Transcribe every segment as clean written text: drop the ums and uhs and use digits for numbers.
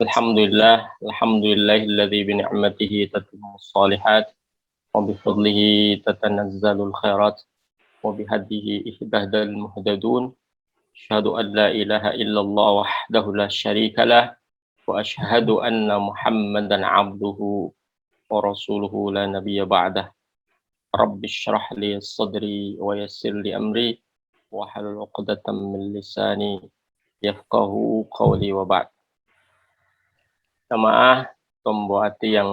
Alhamdulillahilladzi bi ni'matihi tatimmus shalihat wa bi fadlihi tatanazzalul khairat wa bi hadihi ihdahdal muhtadun. Asyhadu an la ilaha illallah wahdahu la syarika lah wa asyhadu anna Muhammadan abduhu wa rasuluhu la nabiyya ba'dah. Rabbi shrah li sadri wa yassir li amri wa hlul 'uqdatam min lisani yafqahu qawli wa ba'd. Jamaah tomboati yang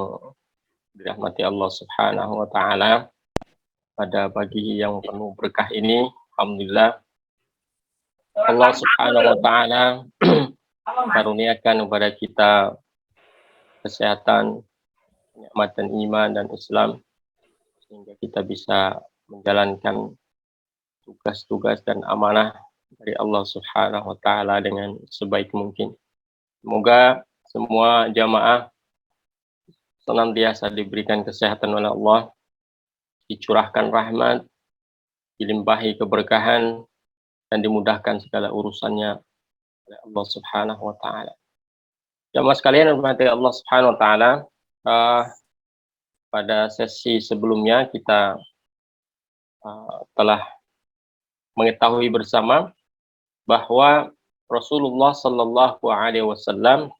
dirahmati Allah Subhanahu wa taala, pada pagi yang penuh berkah ini, alhamdulillah Allah Subhanahu wa taala karuniakan kepada kita kesehatan, nikmat dan iman dan Islam, sehingga kita bisa menjalankan tugas-tugas dan amanah dari Allah Subhanahu wa taala dengan sebaik mungkin. Semoga semua jamaah senantiasa diberikan kesehatan oleh Allah, dicurahkan rahmat, dilimpahi keberkahan, dan dimudahkan segala urusannya oleh Allah Subhanahu wa taala. Jamaah sekalian yang dirahmati Allah Subhanahu wa taala, pada sesi sebelumnya kita telah mengetahui bersama bahwa Rasulullah Sallallahu Alaihi Wasallam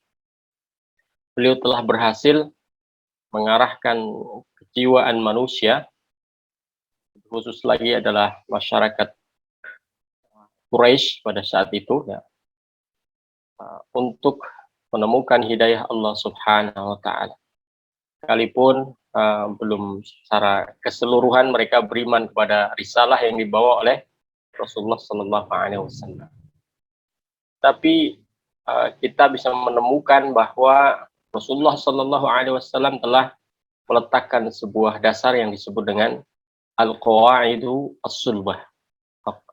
beliau telah berhasil mengarahkan kejiwaan manusia, khusus lagi adalah masyarakat Quraisy pada saat itu, ya, untuk menemukan hidayah Allah Subhanahu wa taala. Sekalipun belum secara keseluruhan mereka beriman kepada risalah yang dibawa oleh Rasulullah Sallallahu Alaihi Wasallam. Tapi kita bisa menemukan bahwa Rasulullah Sallallahu Alaihi Wasallam telah meletakkan sebuah dasar yang disebut dengan al-qawaidu as-sulbah,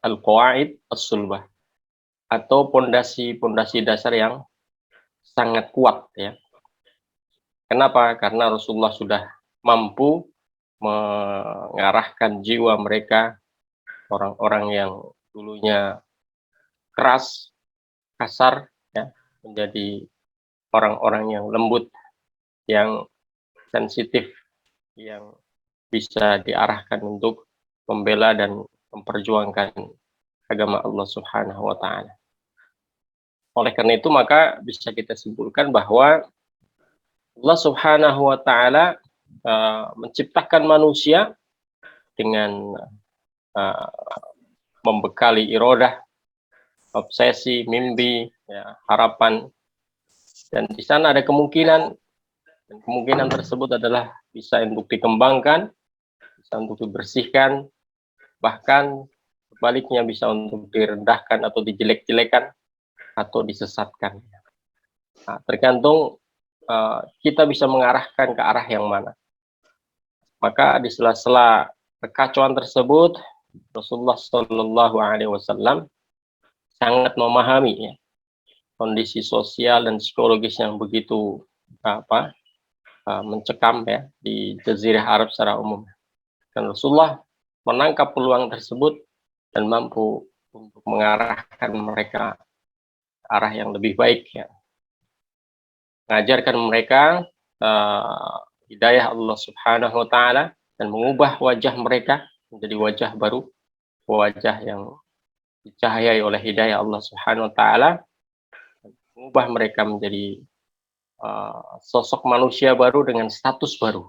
al-qawaid as-sulbah, atau pondasi-pondasi dasar yang sangat kuat, ya. Kenapa? Karena Rasulullah sudah mampu mengarahkan jiwa mereka, orang-orang yang dulunya keras, kasar, ya, menjadi orang-orang yang lembut, yang sensitif, yang bisa diarahkan untuk membela dan memperjuangkan agama Allah Subhanahu wa taala. Oleh karena itu, maka bisa kita simpulkan bahwa Allah Subhanahu wa taala menciptakan manusia dengan membekali iradah, obsesi, mimpi, ya, harapan, dan di sana ada kemungkinan, dan kemungkinan tersebut adalah bisa untuk dikembangkan, bisa untuk dibersihkan, bahkan sebaliknya bisa untuk direndahkan atau dijelek-jelekan atau disesatkan. Nah, tergantung kita bisa mengarahkan ke arah yang mana. Maka di sela-sela kekacauan tersebut, Rasulullah Shallallahu Alaihi Wasallam sangat memahami, ya, kondisi sosial dan psikologis yang begitu mencekam, ya, di Jazirah Arab secara umum. Dan Rasulullah menangkap peluang tersebut dan mampu untuk mengarahkan mereka ke arah yang lebih baik, ya. Mengajarkan mereka hidayah Allah Subhanahu wa taala dan mengubah wajah mereka menjadi wajah baru, wajah yang dicahayai oleh hidayah Allah Subhanahu wa taala, mengubah mereka menjadi sosok manusia baru dengan status baru,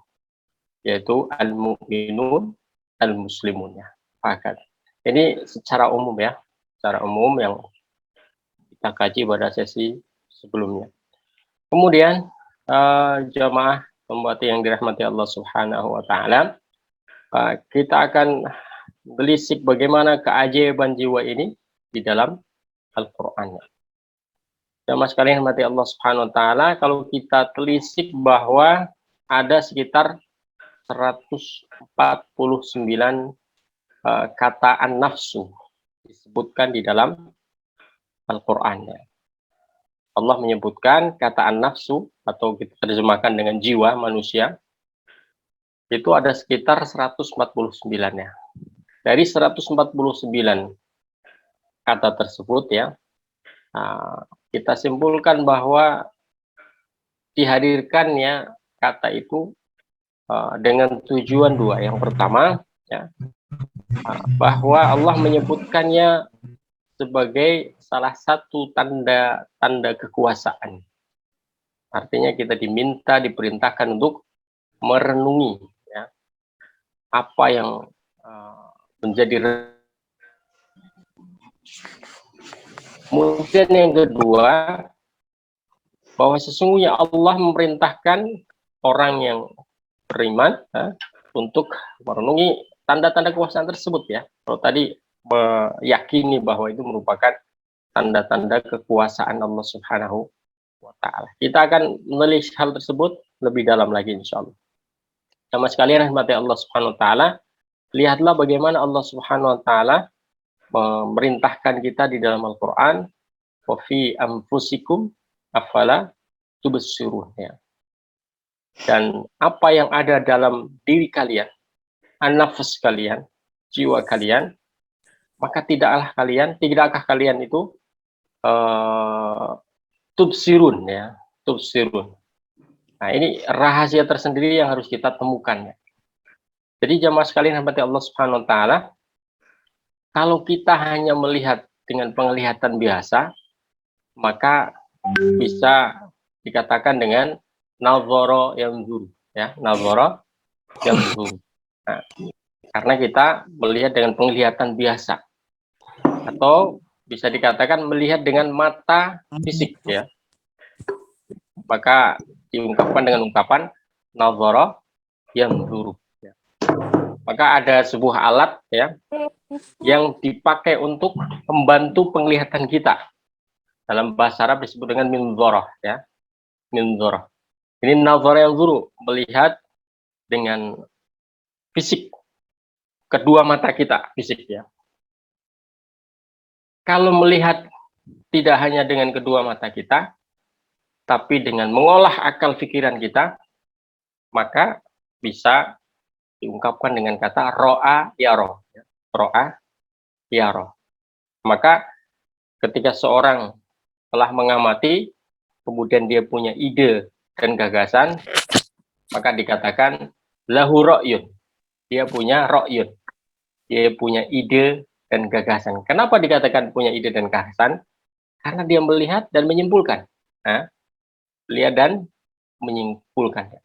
yaitu al-mu'minun al-muslimun, ya. Ini secara umum, ya, secara umum yang kita kaji pada sesi sebelumnya. Kemudian jamaah pembaca yang dirahmati Allah Subhanahu wa taala, kita akan menelisik bagaimana keajaiban jiwa ini di dalam Al-Qur'an. Jamaah sekalian dirahmati Allah Subhanahu wa taala, kalau kita telisik bahwa ada sekitar 149 kata an-nafsu disebutkan di dalam Al-Qur'an. Allah menyebutkan kata an-nafsu, atau kita terjemahkan dengan jiwa manusia, itu ada sekitar 149, ya. Dari 149 kata tersebut, ya, kita simpulkan bahwa dihadirkannya kata itu dengan tujuan dua. Yang pertama, ya, bahwa Allah menyebutkannya sebagai salah satu tanda kekuasaan. Artinya kita diperintahkan untuk merenungi, ya, apa yang menjadi. Kemudian yang kedua, bahwa sesungguhnya Allah memerintahkan orang yang beriman untuk merenungi tanda-tanda kekuasaan tersebut, ya. Kalau tadi meyakini bahwa itu merupakan tanda-tanda kekuasaan Allah Subhanahu wa Ta'ala. Kita akan menulis hal tersebut lebih dalam lagi, insya Allah. Sama sekalian rahmati Allah Subhanahu wa Ta'ala, lihatlah bagaimana Allah Subhanahu wa Ta'ala memerintahkan kita di dalam Al-Quran, wa fi anfusikum afala tubsirun, ya. Dan apa yang ada dalam diri kalian, an-nafs kalian, jiwa kalian, maka tidakkah kalian itu tubsirun, ya, tubsirun. Nah, ini rahasia tersendiri yang harus kita temukan, ya. Jadi jamaah sekalian rahmati Allah Subhanahu wa Ta'ala, kalau kita hanya melihat dengan penglihatan biasa, maka bisa dikatakan dengan nazara yanzur, ya, nazara yanzur. Nah, karena kita melihat dengan penglihatan biasa, atau bisa dikatakan melihat dengan mata fisik, ya, maka diungkapkan dengan ungkapan nazara yanzur, ya. Maka ada sebuah alat, ya, yang dipakai untuk membantu penglihatan kita. Dalam bahasa Arab disebut dengan minzarah, ya, minzarah. Ini nazara yanzur, melihat dengan fisik, kedua mata kita, fisik, ya. Kalau melihat tidak hanya dengan kedua mata kita, tapi dengan mengolah akal pikiran kita, maka bisa diungkapkan dengan kata ro'a yaro, ro'a yaro. Maka ketika seorang telah mengamati, kemudian dia punya ide dan gagasan, maka dikatakan lahu ra'yun, dia punya ra'yun, dia punya ide dan gagasan. Kenapa dikatakan punya ide dan gagasan? Karena dia melihat dan menyimpulkan. Lihat dan menyimpulkan.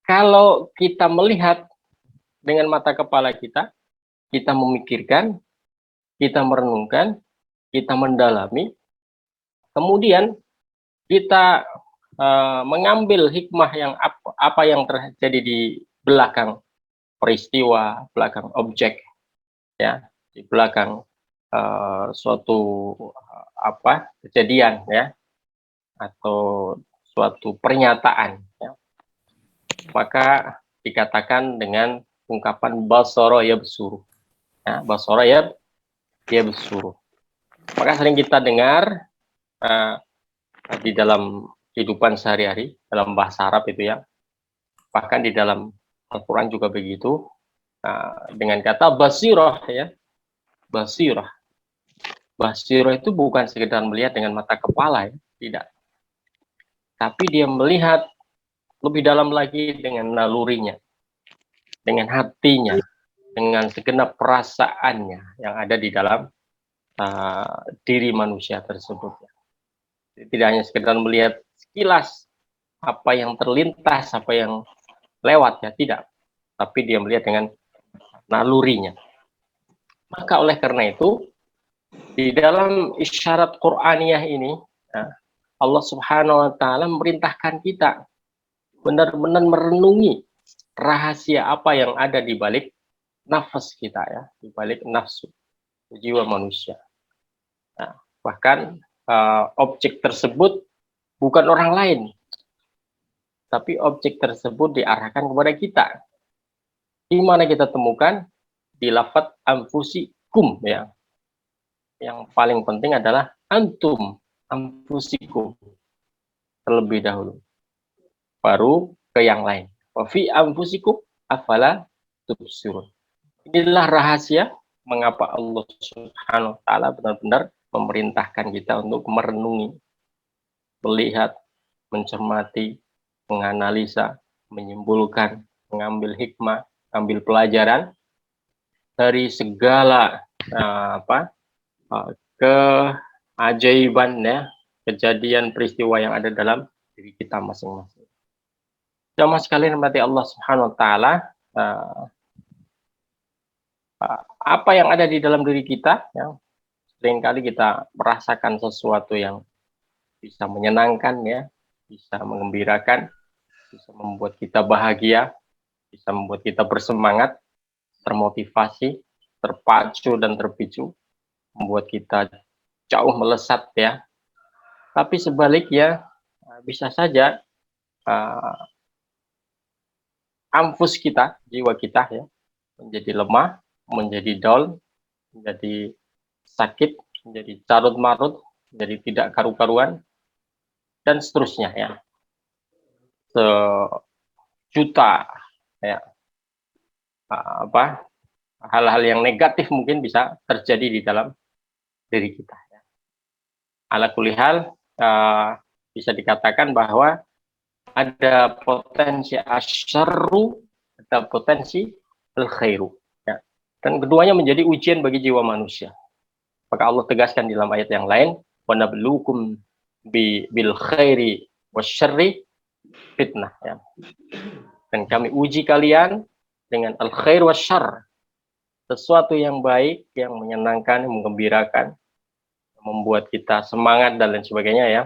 Kalau kita melihat dengan mata kepala kita, kita memikirkan, kita merenungkan, kita mendalami, kemudian kita mengambil hikmah yang apa yang terjadi di belakang peristiwa, belakang objek, ya, di belakang suatu kejadian, ya, atau suatu pernyataan, ya. Maka dikatakan dengan ungkapan basara yabsuru, ya, basara yabsuru. Maka sering kita dengar di dalam kehidupan sehari-hari dalam bahasa Arab itu, ya, bahkan di dalam Al-Quran juga begitu, dengan kata basirah, ya, basirah. Basirah itu bukan sekedar melihat dengan mata kepala, ya, tidak, tapi dia melihat lebih dalam lagi dengan nalurinya, dengan hatinya, dengan segenap perasaannya yang ada di dalam diri manusia tersebut. Tidak hanya sekedar melihat sekilas apa yang terlintas, apa yang lewat, ya, tidak, tapi dia melihat dengan nalurinya. Maka oleh karena itu, di dalam isyarat Qur'aniyah ini, Allah Subhanahu wa Ta'ala memerintahkan kita benar-benar merenungi rahasia apa yang ada di balik nafas kita, ya, di balik nafsu, jiwa manusia. Nah, bahkan objek tersebut bukan orang lain, tapi objek tersebut diarahkan kepada kita. Di mana kita temukan? Di lafaz anfusikum, ya. Yang paling penting adalah antum, anfusikum terlebih dahulu, baru ke yang lain. Wa fi anfusikum afala tubsirun. Inilah rahasia mengapa Allah Subhanahu wa Ta'ala benar-benar memerintahkan kita untuk merenungi, melihat, mencermati, menganalisa, menyimpulkan, mengambil hikmah, ambil pelajaran dari segala keajaiban ya, kejadian peristiwa yang ada dalam diri kita masing-masing. Jamaah sekalian mati Allah Subhanahu wa taala, apa yang ada di dalam diri kita ya, seringkali kita merasakan sesuatu yang bisa menyenangkan ya, bisa mengembirakan, bisa membuat kita bahagia, bisa membuat kita bersemangat, termotivasi, terpacu dan terpicu, membuat kita jauh melesat ya. Tapi sebaliknya bisa saja anfus kita, jiwa kita ya, menjadi lemah, menjadi down, menjadi sakit, menjadi carut marut, menjadi tidak karu-karuan, dan seterusnya ya. Sejuta ya, hal-hal yang negatif mungkin bisa terjadi di dalam diri kita ya. Ala kulli hal, bisa dikatakan bahwa ada potensi asyarru, ada potensi al-khairu ya. Dan keduanya menjadi ujian bagi jiwa manusia. Maka Allah tegaskan di dalam ayat yang lain, wa nabluukum bil khairi wasyarri fitnah ya. Dan kami uji kalian dengan al khair wasyarr, sesuatu yang baik, yang menyenangkan, yang menggembirakan, yang membuat kita semangat dan lain sebagainya ya.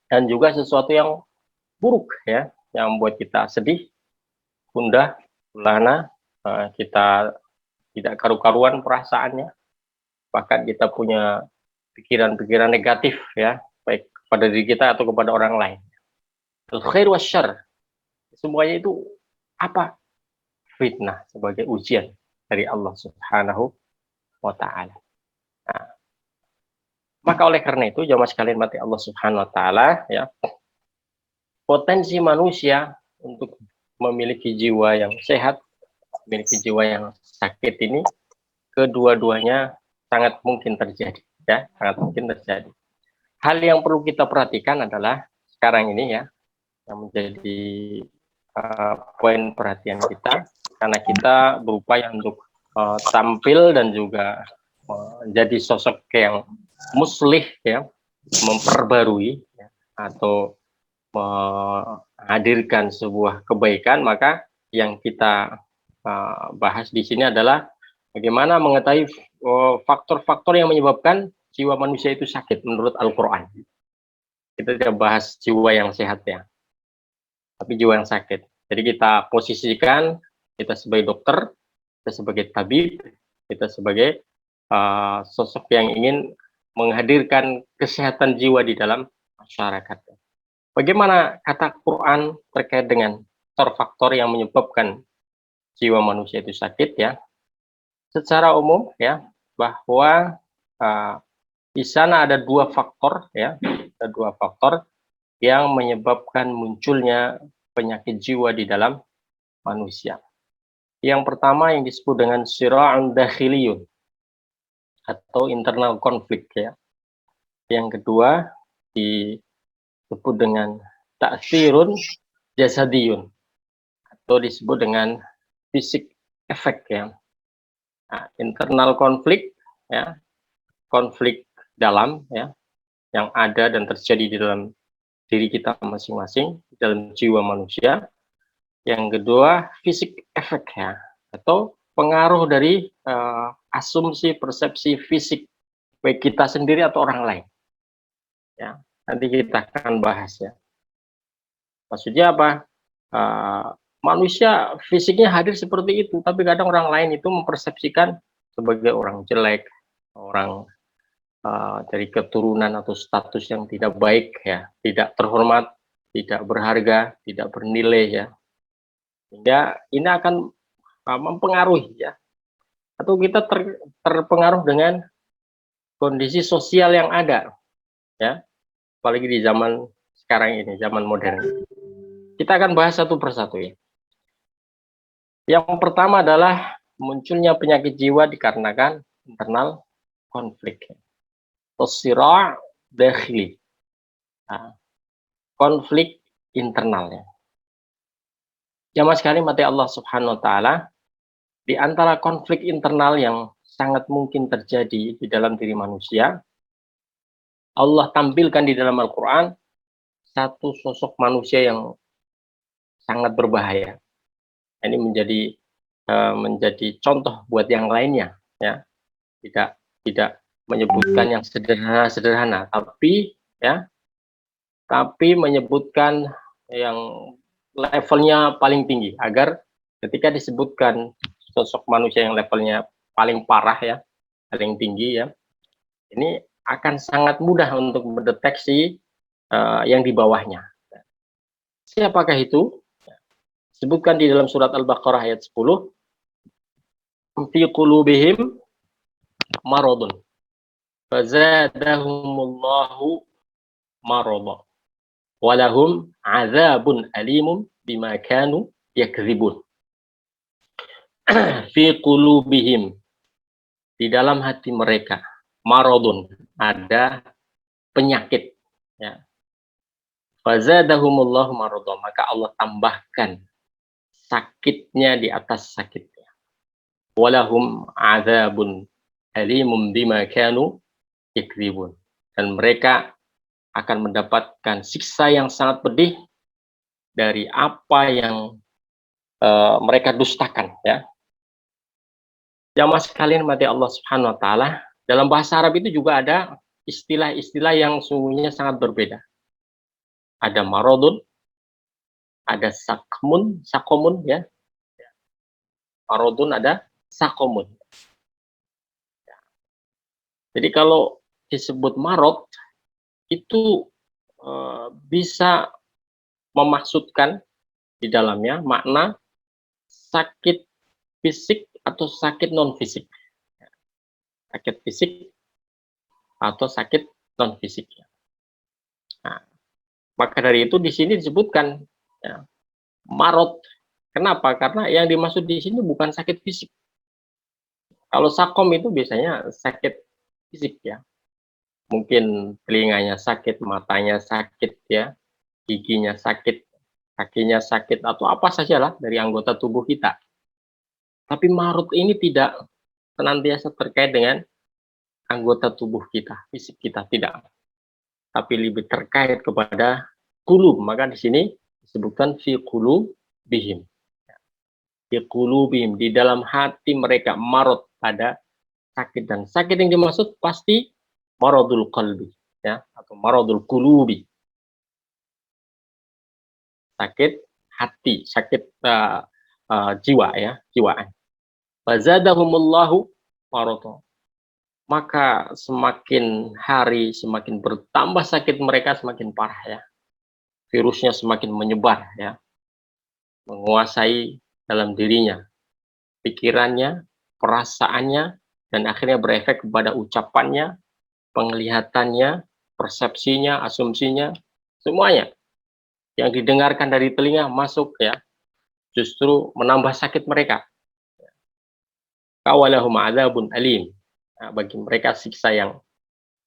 Dan juga sesuatu yang buruk ya, yang membuat kita sedih, gundah, gulana, kita tidak karu-karuan perasaannya, bahkan kita punya pikiran-pikiran negatif ya, baik kepada diri kita atau kepada orang lain. Al-khair wasyarr, semuanya itu apa? Fitnah, sebagai ujian dari Allah Subhanahu wa taala. Nah, maka oleh karena itu jamaah sekalian mati Allah Subhanahu wa taala ya, potensi manusia untuk memiliki jiwa yang sehat, memiliki jiwa yang sakit ini, kedua-duanya sangat mungkin terjadi ya, sangat mungkin terjadi. Hal yang perlu kita perhatikan adalah sekarang ini ya, yang menjadi poin perhatian kita, karena kita berupaya untuk tampil dan juga menjadi sosok yang muslih ya, memperbarui ya, atau menghadirkan sebuah kebaikan. Maka yang kita bahas di sini adalah bagaimana mengetahui faktor-faktor yang menyebabkan jiwa manusia itu sakit menurut Al-Quran. Kita tidak bahas jiwa yang sehat ya, tapi jiwa yang sakit. Jadi kita posisikan kita sebagai dokter, kita sebagai tabib, kita sebagai sosok yang ingin menghadirkan kesehatan jiwa di dalam masyarakat. Bagaimana kata Quran terkait dengan faktor-faktor yang menyebabkan jiwa manusia itu sakit ya? Secara umum ya, bahwa di sana ada dua faktor ya, ada dua faktor yang menyebabkan munculnya penyakit jiwa di dalam manusia. Yang pertama yang disebut dengan sira'un dakhiliyun atau internal konflik ya. Yang kedua disebut dengan ta'thirun jasadiyun atau disebut dengan fisik efek ya. Nah, internal konflik ya, konflik dalam ya, yang ada dan terjadi di dalam diri kita masing-masing, dalam jiwa manusia. Yang kedua, fisik efek ya, atau pengaruh dari asumsi persepsi fisik baik kita sendiri atau orang lain. Ya, nanti kita akan bahas ya. Maksudnya apa? Manusia fisiknya hadir seperti itu, tapi kadang orang lain itu mempersepsikan sebagai orang jelek, orang dari keturunan atau status yang tidak baik ya, tidak terhormat, tidak berharga, tidak bernilai ya. Sehingga ini akan mempengaruhi ya, atau kita terpengaruh dengan kondisi sosial yang ada ya, apalagi di zaman sekarang ini, zaman modern. Kita akan bahas satu persatu ya. Yang pertama adalah munculnya penyakit jiwa dikarenakan internal konflik. Sira' dakhili. Nah, konflik internalnya. Jamaah sekali mati Allah Subhanahu wa taala, di antara konflik internal yang sangat mungkin terjadi di dalam diri manusia, Allah tampilkan di dalam Al-Qur'an satu sosok manusia yang sangat berbahaya. Ini menjadi contoh buat yang lainnya, ya. Tidak menyebutkan yang sederhana, tapi menyebutkan yang levelnya paling tinggi, agar ketika disebutkan sosok manusia yang levelnya paling parah, ya, paling tinggi, ya, ini akan sangat mudah untuk mendeteksi yang di bawahnya. Siapakah itu? Sebutkan di dalam surat Al-Baqarah ayat 10, fi qulubihim maradun fazadahumullahu marada walahum azabun alimun bima kanu yakdzibun. Fi qulubihim, di dalam hati mereka, maradun, ada penyakit, ya. Fazadahumullahu marada, maka Allah tambahkan sakitnya di atas sakitnya. Walahum azabun alimun bima kanu yakdzibun, dan mereka akan mendapatkan siksa yang sangat pedih dari apa yang mereka dustakan, ya. Jamaah sekalian mati Allah Subhanahu wa taala, dalam bahasa Arab itu juga ada istilah-istilah yang sungguhnya sangat berbeda. Ada marodun, ada sakomun, ya. Marodun, ada sakomun. Jadi kalau disebut marod, itu bisa memaksudkan di dalamnya makna sakit fisik atau sakit non fisik. Sakit fisik atau sakit non fisik. Nah, maka dari itu di sini disebutkan, ya, marot. Kenapa? Karena yang dimaksud di sini bukan sakit fisik. Kalau sakom itu biasanya sakit fisik, ya. Mungkin telinganya sakit, matanya sakit, ya, giginya sakit, kakinya sakit, atau apa sajalah dari anggota tubuh kita. Tapi marut ini tidak senantiasa terkait dengan anggota tubuh kita, fisik kita, tidak. Tapi lebih terkait kepada qulub. Maka di sini disebutkan fi qulubihim. Fi qulubihim, di dalam hati mereka, marut, ada sakit, dan sakit yang dimaksud pasti maradul qalbi, ya, atau maradul qulubi. Sakit hati, sakit jiwa, ya, jiwaan. Fazadahumullahu marada, maka semakin hari semakin bertambah sakit mereka, semakin parah, ya. Virusnya semakin menyebar, ya, menguasai dalam dirinya, pikirannya, perasaannya, dan akhirnya berefek kepada ucapannya, penglihatannya, persepsinya, asumsinya, semuanya yang didengarkan dari telinga masuk, ya, justru menambah sakit mereka. Kawalahum adzabun alim, nah, bagi mereka siksa yang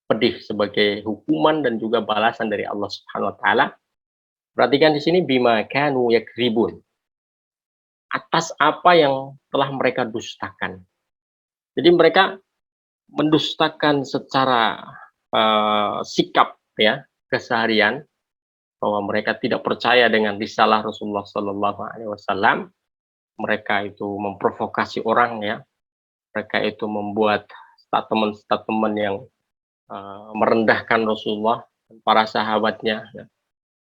pedih sebagai hukuman dan juga balasan dari Allah Subhanahu wa taala. Perhatikan di sini bima kanu yakribun, atas apa yang telah mereka dustakan. Jadi mereka mendustakan secara sikap, ya, keseharian, bahwa mereka tidak percaya dengan risalah Rasulullah Sallallahu Alaihi Wasallam. Mereka itu memprovokasi orang, ya. Mereka itu membuat statement-statement yang merendahkan Rasulullah dan para sahabatnya, ya.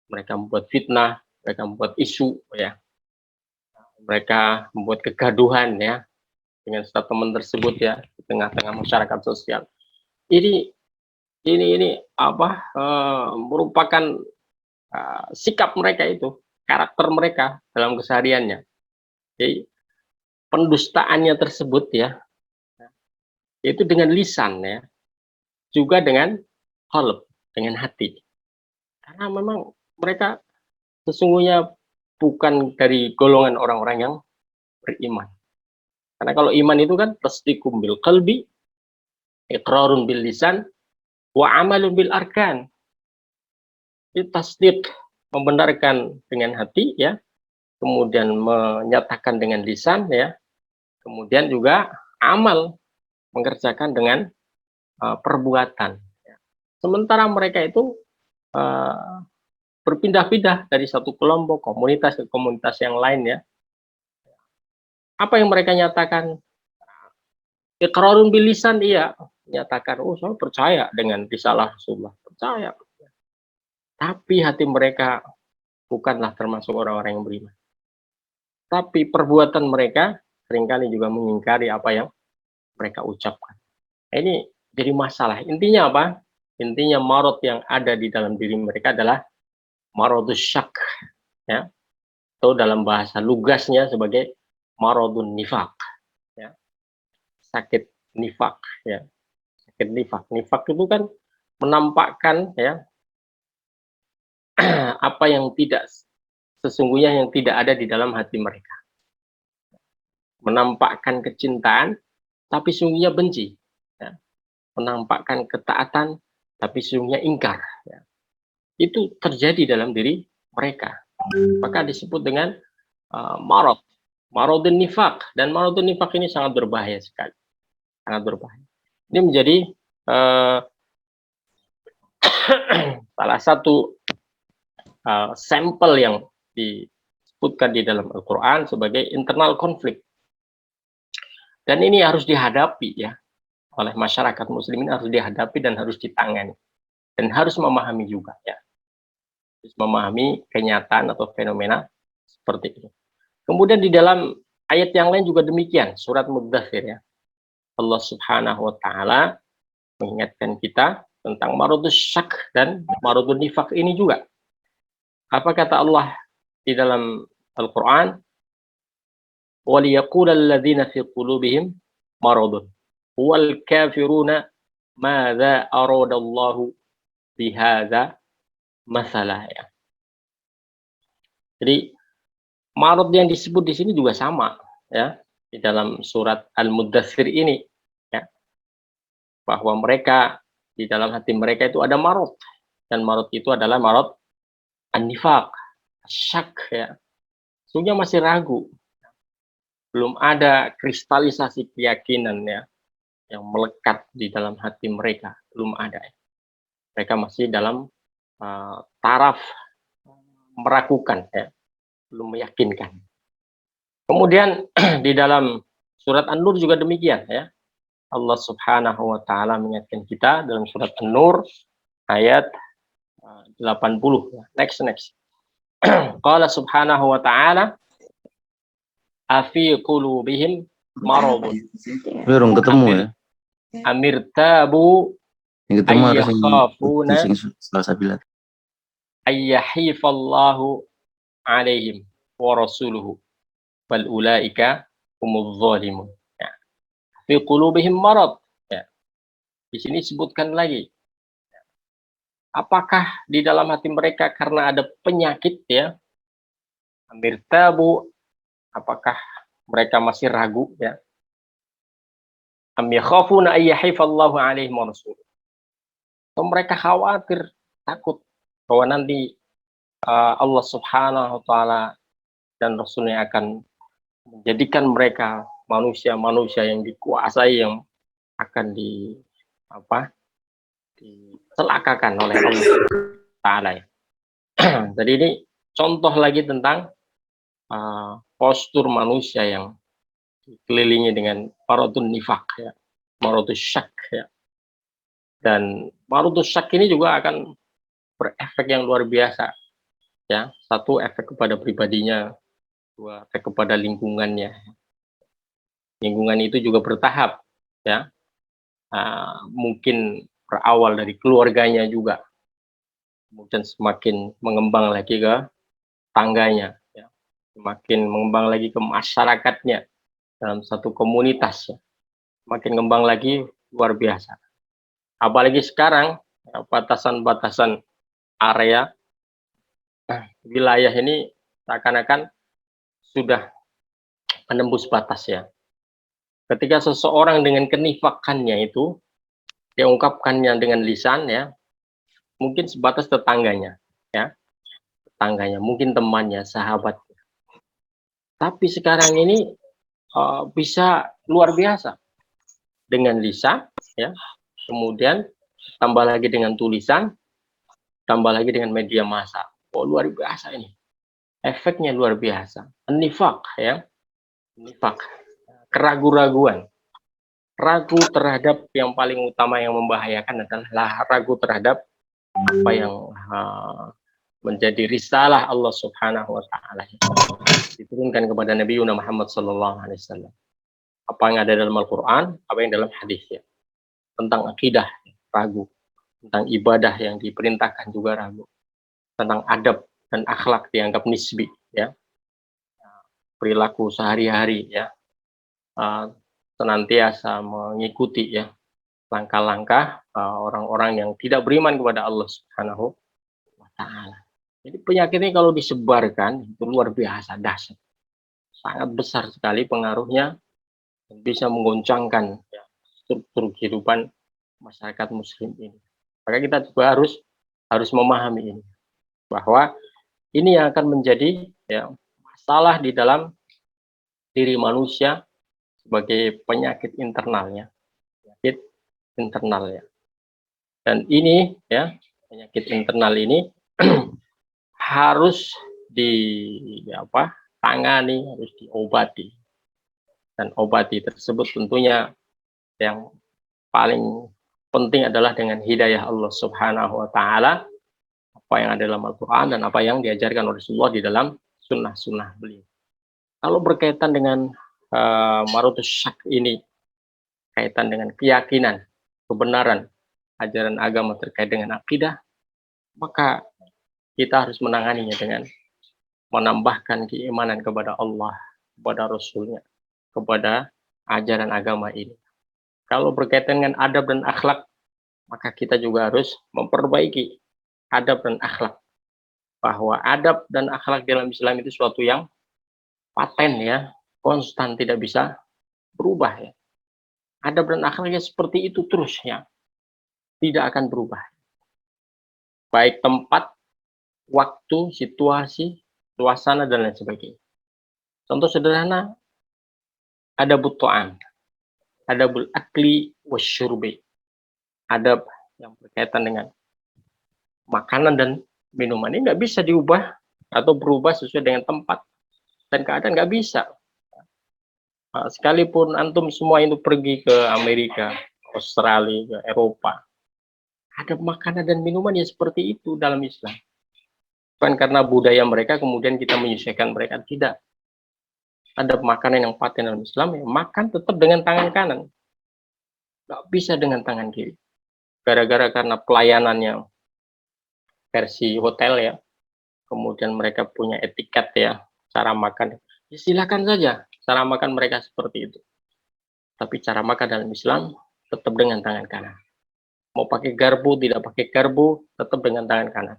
Mereka membuat fitnah, mereka membuat isu, ya. Mereka membuat kegaduhan, ya, dengan statement tersebut, ya, di tengah-tengah masyarakat sosial. Ini merupakan sikap mereka itu, karakter mereka dalam kesehariannya. Jadi pendustaannya tersebut, ya, itu dengan lisan, ya, juga dengan qalb, dengan hati. Karena memang mereka sesungguhnya bukan dari golongan orang-orang yang beriman. Karena kalau iman itu kan tasdiqum bil qalbi, iqrarun bil lisan, wa amalun bil arkan. Itu tasdiq, membenarkan dengan hati ya, kemudian menyatakan dengan lisan ya, kemudian juga amal, mengerjakan dengan perbuatan. Sementara mereka itu berpindah-pindah dari satu kelompok komunitas ke komunitas yang lain ya. Apa yang mereka nyatakan? Iqrarun bil lisan, iya, nyatakan, oh saya percaya dengan risalah Rasulullah, percaya. Tapi hati mereka bukanlah termasuk orang-orang yang beriman. Tapi perbuatan mereka seringkali juga mengingkari apa yang mereka ucapkan. Ini jadi masalah. Intinya apa? Intinya marot yang ada di dalam diri mereka adalah marodus syak, ya, atau dalam bahasa lugasnya sebagai marodun nifak, ya, sakit nifak, ya, sakit nifak. Nifak itu kan menampakkan ya apa yang tidak sesungguhnya yang tidak ada di dalam hati mereka. Menampakkan kecintaan tapi sungguhnya benci, ya. Menampakkan ketaatan tapi sungguhnya ingkar, ya. Itu terjadi dalam diri mereka, maka disebut dengan marodun nifak. Dan marodun nifak ini sangat berbahaya sekali, sangat berbahaya. Ini menjadi salah satu sampel yang disebutkan di dalam Al-Quran sebagai internal konflik. Dan ini harus dihadapi ya oleh masyarakat muslimin, harus dihadapi dan harus ditangani. Dan harus memahami juga ya. Harus memahami kenyataan atau fenomena seperti ini. Kemudian di dalam ayat yang lain juga demikian, surat Muddathir ya. Allah Subhanahu wa taala mengingatkan kita tentang maradus syak dan maradun nifak ini juga. Apa kata Allah di dalam Al-Qur'an? وَلِيَقُولَ الَّذِينَ فِي قُلُوبِهِمْ مَرَضٌ وَالْكَافِرُونَ مَاذَا أَرَادَ اللَّهُ بِهَذَا مَثَلًا, ya. Jadi marad yang disebut di sini juga sama ya di dalam surat Al-Muddathir ini ya, bahwa mereka di dalam hati mereka itu ada marad, dan marad itu adalah marad an-nifaq, syak ya. Sungguhnya masih ragu, belum ada kristalisasi keyakinan ya yang melekat di dalam hati mereka, belum ada. Mereka masih dalam taraf meragukan ya, belum meyakinkan. Kemudian di dalam surat An-Nur juga demikian ya. Allah Subhanahu wa taala mengingatkan kita dalam surat An-Nur ayat 80 ya. Next. Qala subhanahu wa ta'ala afi qulubihim maradun. Belum ketemu ya. Amir tabu Yang ketemu harus ayyakhafuna Salsabilah. ayyahifallahu alaihim wa rasuluhu bal ulaika humudz zalimun. Ya. Fi qulubihim marad. Ya. Di sini disebutkan lagi. Apakah di dalam hati mereka karena ada penyakit ya? Amir tabu, apakah mereka masih ragu ya? Am yakhafuna ayyahifallahu alaihim wa rasuluhu. Atau mereka khawatir, takut bahwa nanti Allah Subhanahu wa taala dan Rasulnya akan menjadikan mereka manusia-manusia yang dikuasai, yang akan dicelakakan oleh Allah Ta'ala. Jadi ini contoh lagi tentang postur manusia yang dikelilingi dengan maradun nifak ya, maradus syak ya. Dan maradus syak ini juga akan berefek yang luar biasa ya. Satu, efek kepada pribadinya, dua, efek kepada lingkungannya. Lingkungan itu juga bertahap ya. Mungkin berawal dari keluarganya juga, kemudian semakin mengembang lagi ke tangganya ya. Semakin mengembang lagi ke masyarakatnya dalam satu komunitas ya. Semakin ngembang lagi, luar biasa. Apalagi sekarang ya, batasan-batasan area wilayah ini seakan-akan sudah menembus batas ya. Ketika seseorang dengan kenifakannya itu diungkapkannya dengan lisan ya, mungkin sebatas tetangganya ya. tetangganya, mungkin temannya, sahabatnya. Tapi sekarang ini bisa luar biasa dengan lisan, ya. Kemudian tambah lagi dengan tulisan, tambah lagi dengan media massa. Oh, luar biasa ini. Efeknya luar biasa. Nifak, ya. Nifak. Keraguan-raguan. Ragu terhadap yang paling utama yang membahayakan adalah ragu terhadap apa yang menjadi risalah Allah Subhanahu wa taala diturunkan kepada Nabi Muhammad sallallahu alaihi wasallam. Apa yang ada dalam Al-Qur'an, apa yang dalam hadis, ya. Tentang akidah ragu, tentang ibadah yang diperintahkan juga ragu, tentang adab dan akhlak dianggap nisbi, ya. Perilaku sehari-hari, ya. Senantiasa mengikuti, ya, langkah-langkah orang-orang yang tidak beriman kepada Allah Subhanahu wa taala. Jadi penyakit ini kalau disebarkan itu luar biasa dahsyat. Sangat besar sekali pengaruhnya dan bisa menggoncangkan, ya, struktur kehidupan masyarakat muslim ini. Maka kita juga harus memahami ini, bahwa ini yang akan menjadi, ya, masalah di dalam diri manusia sebagai penyakit internalnya, penyakit internalnya. Dan ini, ya, penyakit internal ini harus tangani, harus diobati. Dan obati tersebut tentunya yang paling penting adalah dengan hidayah Allah Subhanahu wa taala, apa yang ada dalam Al-Qur'an dan apa yang diajarkan oleh Rasulullah di dalam sunnah-sunnah beliau. Kalau berkaitan dengan marutus syak ini, kaitan dengan keyakinan, kebenaran ajaran agama terkait dengan akidah, maka kita harus menanganinya dengan menambahkan keimanan kepada Allah, kepada Rasulnya, kepada ajaran agama ini. Kalau berkaitan dengan adab dan akhlak, maka kita juga harus memperbaiki adab dan akhlak. Bahwa adab dan akhlak dalam Islam itu suatu yang paten, ya, konstan, tidak bisa berubah, ya. Adab dan akhlaknya seperti itu terus, ya, tidak akan berubah. Baik tempat, waktu, situasi, suasana, dan lain sebagainya. Contoh sederhana, adabut ta'am, adabul akli wasyurbi, adab yang berkaitan dengan makanan dan minuman ini nggak bisa diubah atau berubah sesuai dengan tempat dan keadaan, nggak bisa. Sekalipun antum semua itu pergi ke Amerika, Australia, ke Eropa, adab makanan dan minuman ya seperti itu dalam Islam. Bukan karena budaya mereka kemudian kita menyesuaikan mereka, tidak. Adab makanan yang paten dalam Islam, ya, makan tetap dengan tangan kanan, nggak bisa dengan tangan kiri. Gara-gara karena pelayanannya versi hotel, ya, kemudian mereka punya etiket, ya, cara makan, ya silakan saja cara makan mereka seperti itu. Tapi cara makan dalam Islam tetap dengan tangan kanan. Mau pakai garpu, tidak pakai garpu, tetap dengan tangan kanan.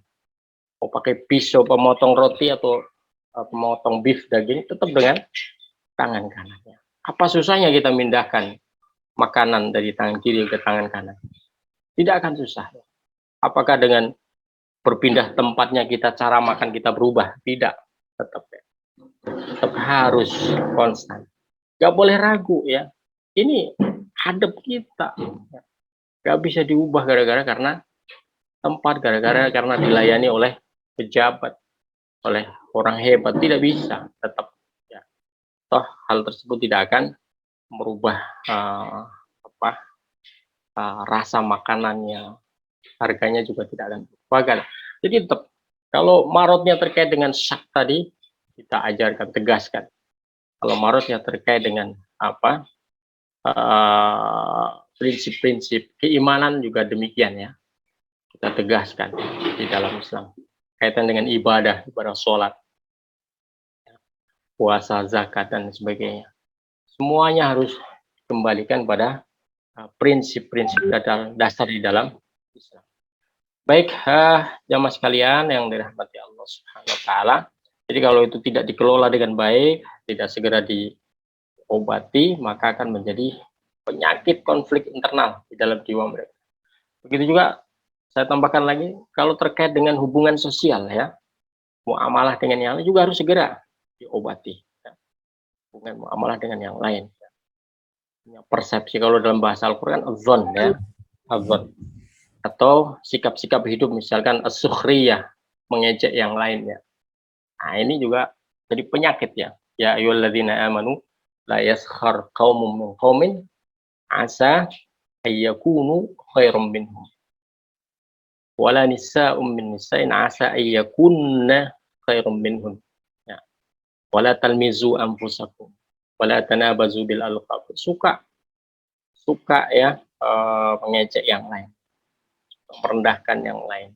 Mau pakai pisau pemotong roti atau pemotong beef daging, tetap dengan tangan kanannya. Apa susahnya kita mindahkan makanan dari tangan kiri ke tangan kanan? Tidak akan susah. Apakah dengan berpindah tempatnya kita cara makan kita berubah? Tidak. Tetap harus konstan. Gak boleh ragu, ya. Ini adab kita. Gak bisa diubah gara-gara karena tempat, gara-gara karena dilayani oleh pejabat, oleh orang hebat. Tidak bisa. Tetap, ya. Toh hal tersebut tidak akan merubah rasa makanannya, harganya juga tidak akan berubah. Jadi tetap, kalau marotnya terkait dengan syak tadi, kita ajarkan, tegaskan. Kalau marotnya terkait dengan prinsip-prinsip keimanan juga demikian, ya, kita tegaskan di dalam Islam. Kaitan dengan ibadah sholat, puasa, zakat, dan sebagainya. Semuanya harus kembalikan pada prinsip-prinsip dasar di dalam Islam. Baik, jamaah sekalian yang dirahmati Allah Subhanahu wa taala. Jadi kalau itu tidak dikelola dengan baik, tidak segera diobati, maka akan menjadi penyakit konflik internal di dalam jiwa mereka. Begitu juga saya tambahkan lagi, kalau terkait dengan hubungan sosial, ya, muamalah dengan yang lain juga harus segera diobati. Ya. Bukan muamalah dengan yang lain. Ya. Persepsi kalau dalam bahasa Al-Quran, adzon ya, adzon. Atau sikap-sikap hidup, misalkan as-sukhriyah, mengejek yang lainnya. Nah, ini juga jadi penyakit ya. Ya ayyuhalladzina amanu la yaskhar qaumun min qaumin asa ayyakunu khairum minhum. Wala nisa'um min nisa'in asa ayyakunna khairum minhum. Ya. Wala talmizu anfusakum. Wala tanabazu bil alqab. Suka ya mengejek yang lain, merendahkan yang lain,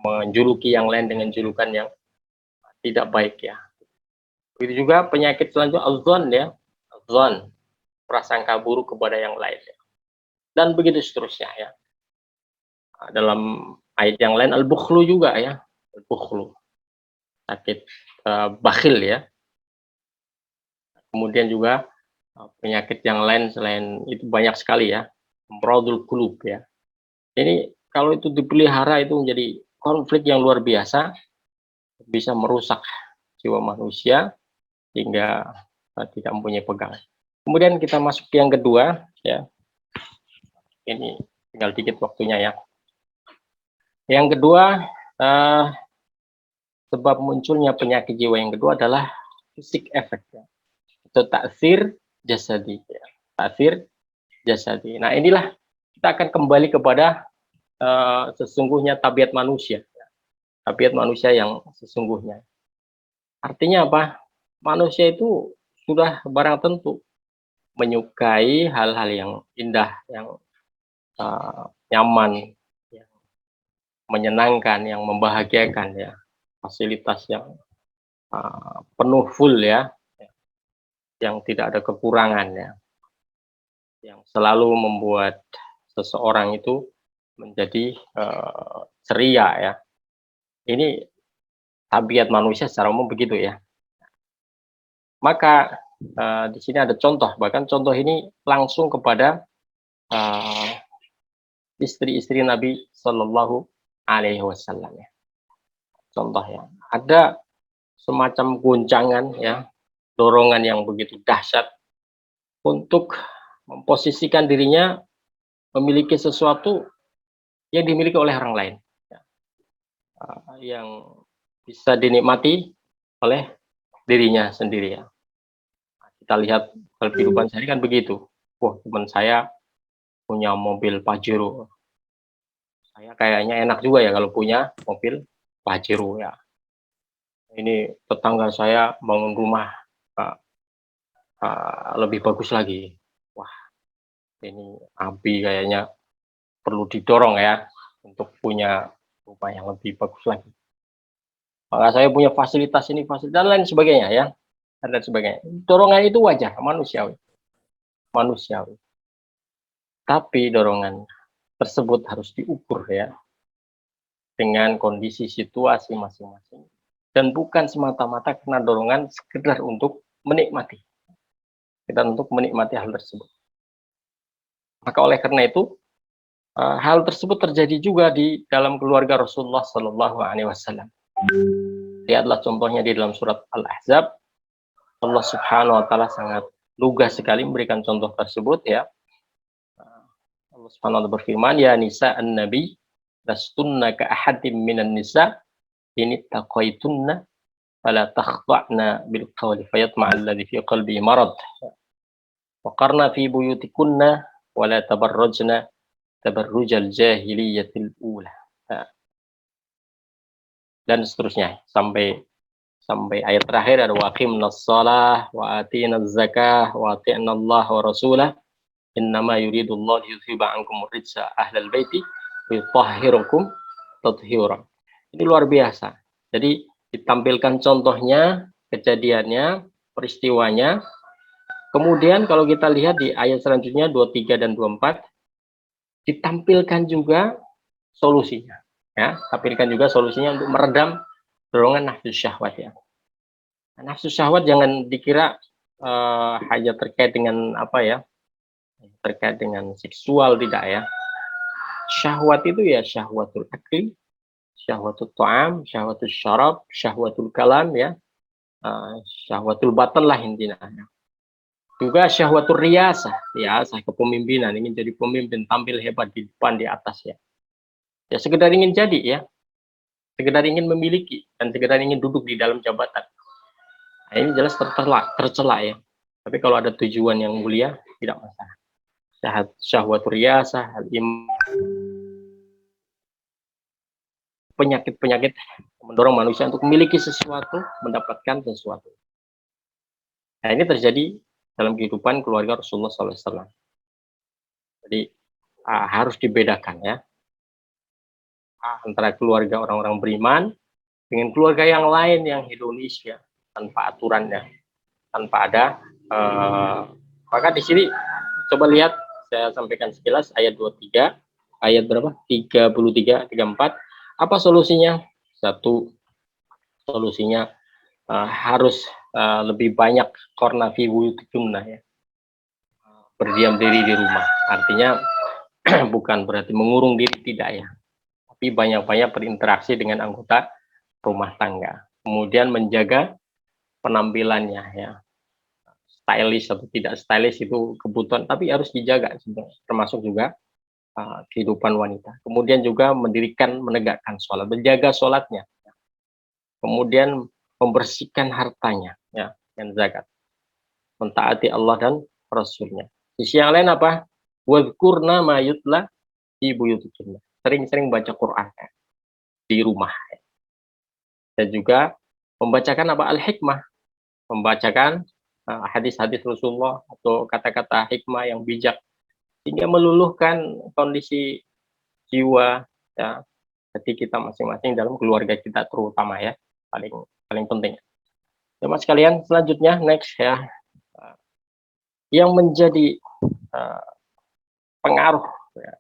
menjuluki yang lain dengan julukan yang tidak baik ya. Begitu juga penyakit selanjutnya al-dzan ya, al-dzan, prasangka buruk kepada yang lain ya. Dan begitu seterusnya ya. Dalam ayat yang lain al-bukhlu juga ya, al-bukhlu, sakit bakhil ya. Kemudian juga penyakit yang lain selain itu banyak sekali ya, amradul qulub ya. Ini kalau itu dipelihara itu menjadi konflik yang luar biasa, bisa merusak jiwa manusia hingga tidak mempunyai pegangan. Kemudian kita masuk ke yang kedua ya. Ini tinggal dikit waktunya ya. Yang kedua, sebab munculnya penyakit jiwa yang kedua adalah fisik efek ya. Itu taksir jasadi ya. Taksir jasadi. Nah, inilah kita akan kembali kepada sesungguhnya tabiat manusia. Ya. Tabiat manusia yang sesungguhnya. Artinya apa? Manusia itu sudah barang tentu menyukai hal-hal yang indah, yang nyaman, yang menyenangkan, yang membahagiakan ya, fasilitas yang penuh full ya, yang tidak ada kekurangan ya, yang selalu membuat seseorang itu menjadi ceria ya. Ini tabiat manusia secara umum begitu ya. Maka di sini ada contoh, bahkan contoh ini langsung kepada istri-istri Nabi Shallallahu Alaihi Wasallam ya. Contohnya ada semacam goncangan ya, dorongan yang begitu dahsyat untuk memposisikan dirinya memiliki sesuatu yang dimiliki oleh orang lain ya. Yang bisa dinikmati oleh dirinya sendiri ya. Kita lihat dalam kehidupan sehari kan begitu. Wah, teman saya punya mobil Pajero. Saya kayaknya enak juga ya kalau punya mobil Pajero ya. Ini tetangga saya bangun rumah lebih bagus lagi. Wah, ini Abi kayaknya perlu didorong ya untuk punya rumah yang lebih bagus lagi. Maka saya punya fasilitas ini, fasilitas dan lain sebagainya ya. Dan sebagainya. Dorongan itu wajar, manusiawi. Manusiawi. Tapi dorongan tersebut harus diukur ya dengan kondisi situasi masing-masing dan bukan semata-mata karena dorongan sekedar untuk menikmati. Kita untuk menikmati hal tersebut. Maka oleh karena itu hal tersebut terjadi juga di dalam keluarga Rasulullah Shallallahu Alaihi Wasallam. Lihatlah contohnya di dalam surat Al-Ahzab. Allah Subhanahu Wa Taala sangat lugas sekali memberikan contoh tersebut ya. Allah Subhanahu Wa Taala berfirman, ya nisa an-nabi lastunna ka ahadim minan nisa in taqaitunna fala takhda'na bil qawli fayatma'a alladhi fi qalbihi marad wa qarna fi buyutikunna wala tabarrajna tabarrujal jahiliyatil ula. Dan seterusnya sampai ayat terakhir ada wa aqimnas shalah wa atinaz zakah wa ati'nallaha wa rasulah innama yuridullahu liyuthiba ankum rijsa ahlal baiti wa yutahhirakum tathhira. Ini luar biasa. Jadi ditampilkan contohnya, kejadiannya, peristiwanya. Kemudian kalau kita lihat di ayat selanjutnya 23 dan 24 ditampilkan juga solusinya. Ya, tampilkan juga solusinya untuk meredam dorongan nafsu syahwat ya. Nafsu syahwat jangan dikira hanya terkait dengan apa ya, terkait dengan seksual, tidak ya. Syahwat itu ya syahwatul akli, syahwatul ta'am, syahwatul syarab, syahwatul kalam ya, syahwatul batal lah intinya. Juga syahwatul riasah kepemimpinan, ingin jadi pemimpin, tampil hebat di depan, di atas ya. Ya sekedar ingin jadi ya, sekedar ingin memiliki dan sekedar ingin duduk di dalam jabatan. Nah, ini jelas tercela ya. Tapi kalau ada tujuan yang mulia tidak masalah. Syahwatul riyasah, penyakit-penyakit mendorong manusia untuk memiliki sesuatu, mendapatkan sesuatu. Nah, ini terjadi dalam kehidupan keluarga Rasulullah SAW. Jadi harus dibedakan ya antara keluarga orang-orang beriman dengan keluarga yang lain yang hedonis ya, tanpa aturannya, tanpa ada. Maka di sini coba lihat, saya sampaikan sekilas ayat 23, ayat berapa? 33, 34. Apa solusinya? Satu, solusinya harus lebih banyak qarna fi buyutikunna ya. Berdiam diri di rumah. Artinya bukan berarti mengurung diri, tidak ya. Tapi banyak-banyak berinteraksi dengan anggota rumah tangga. Kemudian menjaga penampilannya ya. Stylish atau tidak stylish itu kebutuhan, tapi harus dijaga sebenarnya. Termasuk juga kehidupan wanita. Kemudian juga menegakkan sholat, menjaga sholatnya. Kemudian membersihkan hartanya, ya, yang zakat. Mentaati Allah dan Rasulnya. Sisi yang lain apa? Wadhkurna ma yutla fi buyutikunna. Sering-sering baca Quran ya, di rumah. Ya. Dan juga membacakan apa? Al-hikmah. Membacakan hadis-hadis Rasulullah atau kata-kata hikmah yang bijak. Sehingga meluluhkan kondisi jiwa ya, hati kita masing-masing dalam keluarga kita terutama ya, paling penting. Teman sekalian, selanjutnya next ya, yang menjadi pengaruh ya.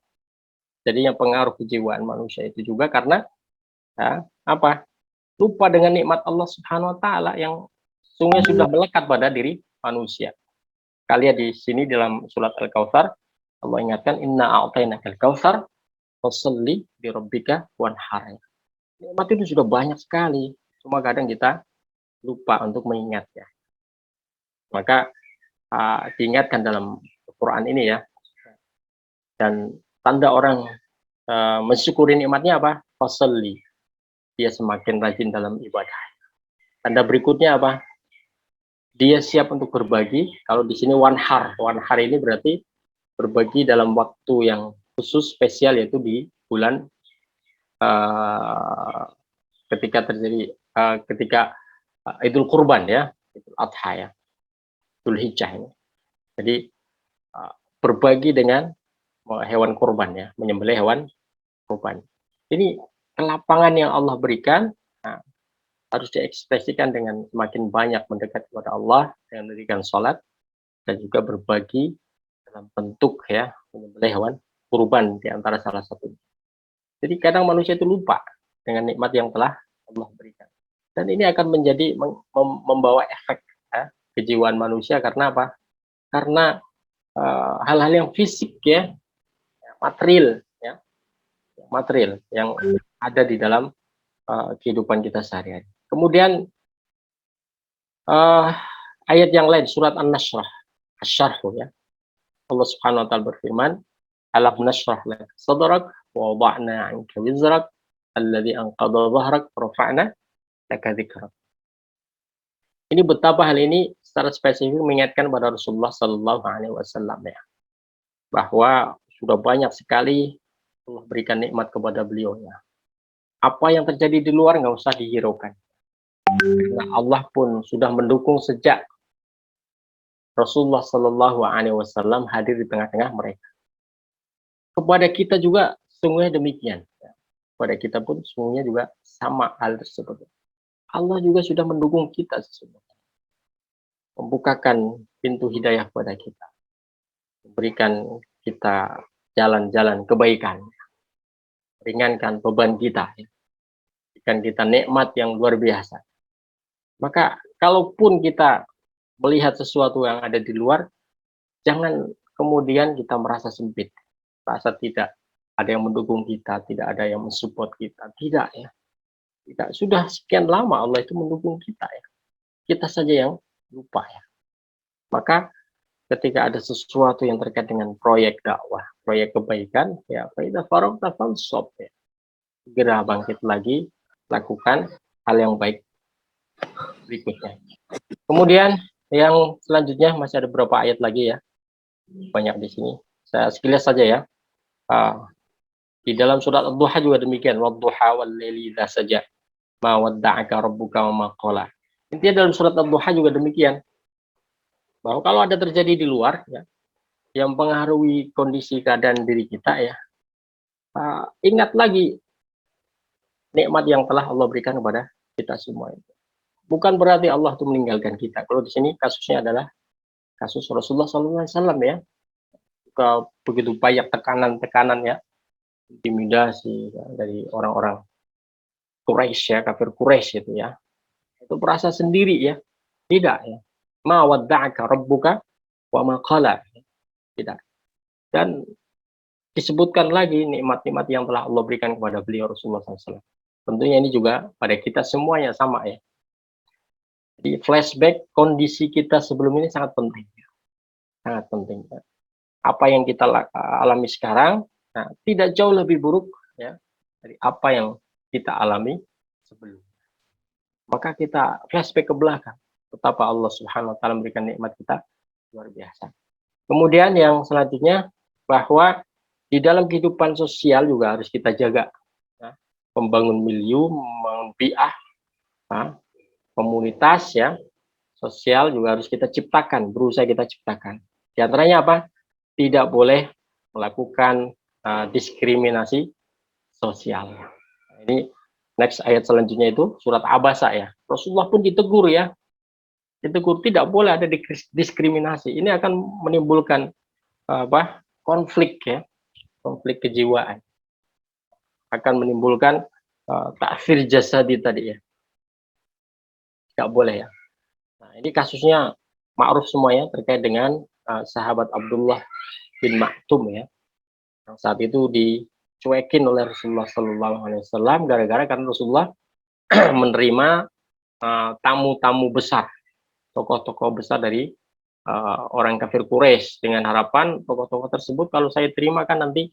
Jadi yang pengaruh kejiwaan manusia itu juga karena ya, apa? Lupa dengan nikmat Allah Subhanahu wa taala yang sungguh sudah melekat pada diri manusia. Kalian di sini dalam surat Al-Kautsar Allah ingatkan, inna a'tainakal kautsar fasalli li rabbika wanhar. Nikmat itu sudah banyak sekali, cuma kadang kita lupa untuk mengingatnya. Maka diingatkan dalam Quran ini ya. Dan tanda orang mensyukuri nikmatnya apa? Fasalli. Dia semakin rajin dalam ibadah. Tanda berikutnya apa? Dia siap untuk berbagi. Kalau di sini wanhar ini berarti berbagi dalam waktu yang khusus spesial, yaitu di bulan ketika terjadi ketika Idul Kurban ya, Idul Adha ya, Idul Hijjah ini. Jadi berbagi dengan hewan kurban ya, menyembelih hewan kurban. Ini kelapangan yang Allah berikan harus diekspresikan dengan semakin banyak mendekat kepada Allah dengan mendirikan sholat dan juga berbagi dalam bentuk ya menyembelih hewan kurban di antara salah satu. Jadi kadang manusia itu lupa dengan nikmat yang telah Allah berikan. Dan ini akan menjadi membawa efek ya, kejiwaan manusia karena apa? Karena hal-hal yang fisik ya, material yang ada di dalam kehidupan kita sehari-hari. Kemudian ayat yang lain surat An-Nasrah, Asy-Syarh ya. Allah Subhanahu wa taala berfirman, alam nashrah lak sadrak wa wada'na 'anka wizrak alladhi anqadha dhahrak wa rafa'na laka dzikrak. Ini betapa hal ini secara spesifik mengingatkan pada Rasulullah sallallahu alaihi wasallam ya. Bahwa sudah banyak sekali Allah berikan nikmat kepada beliau ya. Apa yang terjadi di luar nggak usah dihiraukan. Karena Allah pun sudah mendukung sejak Rasulullah Sallallahu Alaihi Wasallam hadir di tengah-tengah mereka. Kepada kita juga sungguhnya demikian. Kepada kita pun sungguhnya juga sama hal tersebut. Allah juga sudah mendukung kita sesungguhnya. Membukakan pintu hidayah kepada kita. Memberikan kita jalan-jalan kebaikan. Ringankan beban kita. Berikan kita nikmat yang luar biasa. Maka kalaupun kita melihat sesuatu yang ada di luar, jangan kemudian kita merasa sempit, merasa tidak ada yang mendukung kita, tidak ada yang mensupport kita, tidak ya. Tidak, sudah sekian lama Allah itu mendukung kita ya. Kita saja yang lupa ya. Maka ketika ada sesuatu yang terkait dengan proyek dakwah, proyek kebaikan, ya faida faragta fansab ya. Segera bangkit lagi, lakukan hal yang baik berikutnya. Kemudian yang selanjutnya masih ada beberapa ayat lagi ya, banyak di sini. Saya sekilas saja ya. Di dalam surat Ad-Duha juga demikian, wadduha wal laili idza saja, ma wadda'aka rabbuka wa ma qala. Intinya dalam surat Ad-Duha juga demikian, bahwa kalau ada terjadi di luar ya, yang mempengaruhi kondisi keadaan diri kita ya, ingat lagi nikmat yang telah Allah berikan kepada kita semua itu. Bukan berarti Allah itu meninggalkan kita. Kalau di sini kasusnya adalah kasus Rasulullah SAW ya. Begitu banyak tekanan-tekanan ya, intimidasi ya, dari orang-orang Quraisy ya, kafir Quraisy itu ya. Itu merasa sendiri ya. Tidak ya. Ma wadda'aka rabbuka wa ma qala. Tidak. Dan disebutkan lagi nikmat-nikmat yang telah Allah berikan kepada beliau Rasulullah SAW. Tentunya ini juga pada kita semuanya sama ya. Jadi flashback kondisi kita sebelum ini sangat penting. Sangat penting. Apa yang kita alami sekarang, nah, tidak jauh lebih buruk ya dari apa yang kita alami sebelumnya. Maka kita flashback ke belakang. Betapa Allah Subhanahu wa taala memberikan nikmat kita luar biasa. Kemudian yang selanjutnya bahwa di dalam kehidupan sosial juga harus kita jaga. Ya. Membangun milieu, membangun bi'ah, ya. Komunitas ya, sosial juga harus kita ciptakan, berusaha kita ciptakan. Di antaranya apa? Tidak boleh melakukan diskriminasi sosial. Nah, ini next ayat selanjutnya itu surat Abasa ya. Rasulullah pun ditegur ya. Ditegur tidak boleh ada diskriminasi. Ini akan menimbulkan konflik ya, konflik kejiwaan. Akan menimbulkan ta'fir jasadi tadi ya. Tidak boleh ya. Nah, ini kasusnya ma'ruf semuanya terkait dengan sahabat Abdullah bin Maktum ya. Yang saat itu dicuekin oleh Rasulullah SAW gara-gara karena Rasulullah menerima tamu-tamu besar, tokoh-tokoh besar dari orang kafir Quraisy dengan harapan tokoh-tokoh tersebut kalau saya terima kan nanti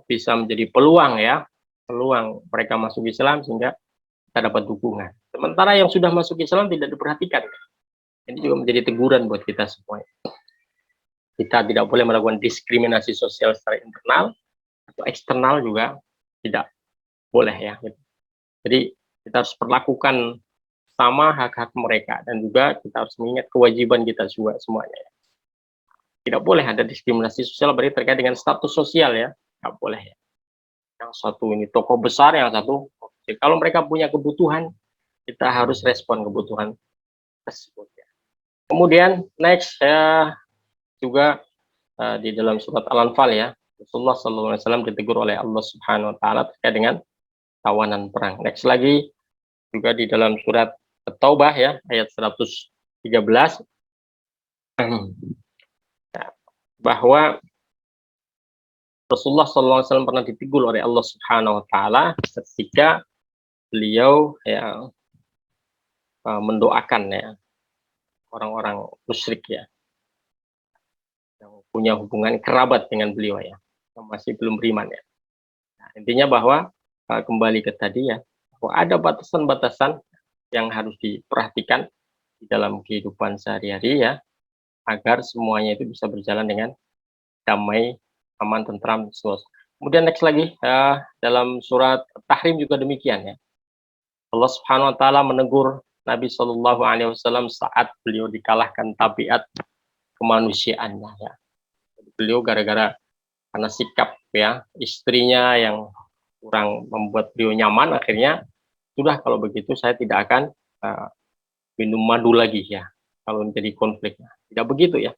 bisa menjadi peluang ya, peluang mereka masuk Islam sehingga kita dapat dukungan. Sementara yang sudah masuk Islam tidak diperhatikan. Ini juga menjadi teguran buat kita semua. Kita tidak boleh melakukan diskriminasi sosial secara internal atau eksternal juga tidak boleh ya. Jadi kita harus perlakukan sama hak-hak mereka dan juga kita harus mengingat kewajiban kita juga semuanya. Tidak boleh ada diskriminasi sosial berarti terkait dengan status sosial ya. Tidak boleh ya. Yang satu ini tokoh besar, yang satu kalau mereka punya kebutuhan, kita harus respon kebutuhan tersebut. Ya. Kemudian next juga di dalam surat Al-Anfal ya, Rasulullah SAW ditegur oleh Allah Subhanahu Wa Taala terkait dengan tawanan perang. Next lagi juga di dalam surat At-Taubah ya ayat 113 bahwa Rasulullah SAW pernah ditegur oleh Allah Subhanahu Wa Taala ketika beliau ya mendoakan ya orang-orang musyrik ya yang punya hubungan kerabat dengan beliau ya yang masih belum beriman ya. Nah, intinya bahwa kembali ke tadi ya bahwa ada batasan-batasan yang harus diperhatikan di dalam kehidupan sehari-hari ya agar semuanya itu bisa berjalan dengan damai, aman, tentram, seluas. Kemudian next lagi dalam surat Tahrim juga demikian ya. Allah Subhanahu Wa Taala menegur Nabi Shallallahu Alaihi Wasallam saat beliau dikalahkan tabiat kemanusiaannya ya. Beliau gara-gara karena sikap ya istrinya yang kurang membuat beliau nyaman, akhirnya sudah kalau begitu saya tidak akan minum madu lagi ya kalau menjadi konfliknya. Tidak begitu ya.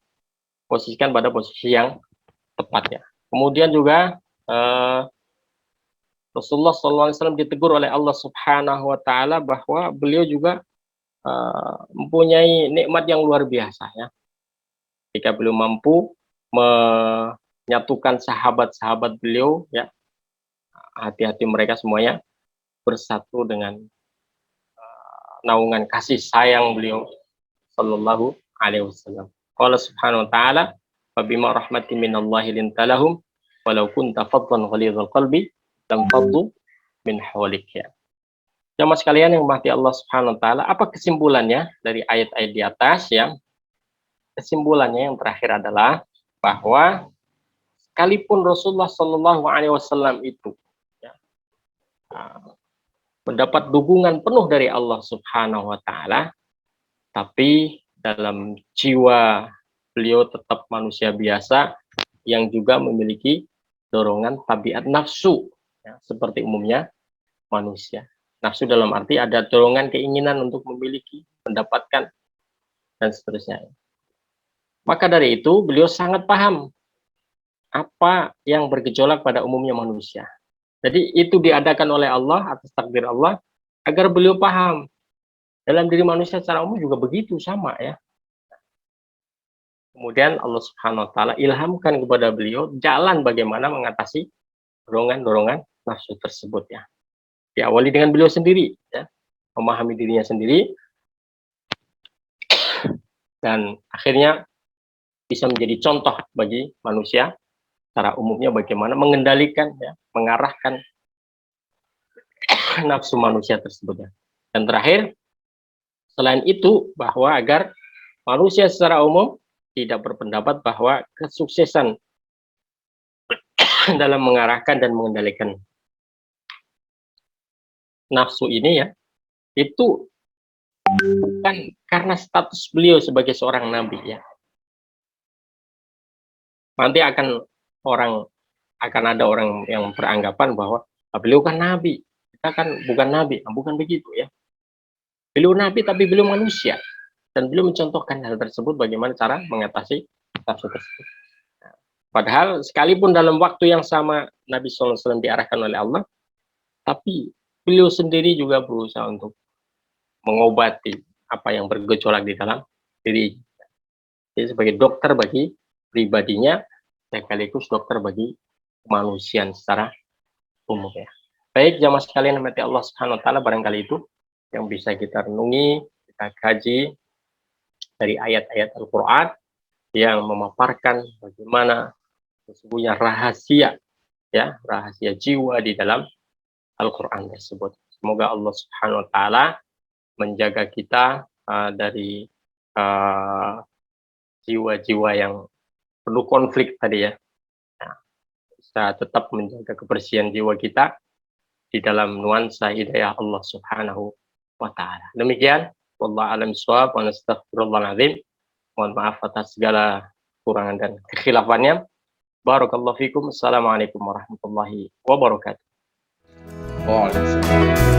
Posisikan pada posisi yang tepat ya. Kemudian juga Rasulullah SAW ditegur oleh Allah Subhanahu Wa Taala bahwa beliau juga mempunyai nikmat yang luar biasa ya. Jika beliau mampu menyatukan sahabat-sahabat beliau, ya, hati-hati mereka semuanya bersatu dengan naungan kasih sayang beliau sallallahu alaihi wasallam. Qala subhanahu wa ta'ala, "Fa bima rahmatin minallahi linta lahum walau kunta faddan ghalidhal qalbi lam faddu min hawlik." Ya. Jamaah sekalian yang dirahmati Allah Subhanahu wa taala, apa kesimpulannya dari ayat-ayat di atas ya? Kesimpulannya yang terakhir adalah bahwa sekalipun Rasulullah Shallallahu alaihi wasallam itu ya, mendapat dukungan penuh dari Allah Subhanahu wa taala, tapi dalam jiwa beliau tetap manusia biasa yang juga memiliki dorongan tabiat nafsu, ya, seperti umumnya manusia. Nafsu dalam arti ada dorongan keinginan untuk memiliki, mendapatkan, dan seterusnya. Maka dari itu beliau sangat paham apa yang bergejolak pada umumnya manusia. Jadi itu diadakan oleh Allah atas takdir Allah agar beliau paham dalam diri manusia secara umum juga begitu sama ya. Kemudian Allah Subhanahu wa taala ilhamkan kepada beliau jalan bagaimana mengatasi dorongan-dorongan nafsu tersebut ya. Diawali dengan beliau sendiri ya, memahami dirinya sendiri dan akhirnya bisa menjadi contoh bagi manusia secara umumnya bagaimana mengendalikan ya, mengarahkan nafsu manusia tersebut ya. Dan terakhir selain itu bahwa agar manusia secara umum tidak berpendapat bahwa kesuksesan dalam mengarahkan dan mengendalikan nafsu ini ya, itu bukan karena status beliau sebagai seorang nabi ya. Nanti akan ada orang yang beranggapan bahwa beliau kan nabi, kita kan bukan nabi. Nah, bukan begitu ya. Beliau nabi tapi beliau manusia dan beliau mencontohkan hal tersebut bagaimana cara mengatasi nafsu tersebut. Nah, padahal sekalipun dalam waktu yang sama Nabi SAW diarahkan oleh Allah, tapi beliau sendiri juga berusaha untuk mengobati apa yang bergejolak di dalam diri. Jadi sebagai dokter bagi pribadinya, sekaligus dokter bagi kemanusiaan secara umum ya. Baik jamaah sekalian yang Allah Subhanahu wa taala, barangkali itu yang bisa kita renungi, kita kaji dari ayat-ayat Al-Qur'an yang memaparkan bagaimana sesungguhnya rahasia ya, rahasia jiwa di dalam Al-Qur'an tersebut. Semoga Allah Subhanahu wa taala menjaga kita dari jiwa-jiwa yang penuh konflik tadi ya. Nah, bisa tetap menjaga kebersihan jiwa kita di dalam nuansa hidayah Allah Subhanahu wa taala. Demikian, wallahu a'lam bishawab wa nastaghfirullahal azim. Mohon maaf atas segala kurangan dan kekhilafannya. Barakallahu fikum. Assalamualaikum warahmatullahi wabarakatuh. Waalaikumsalam.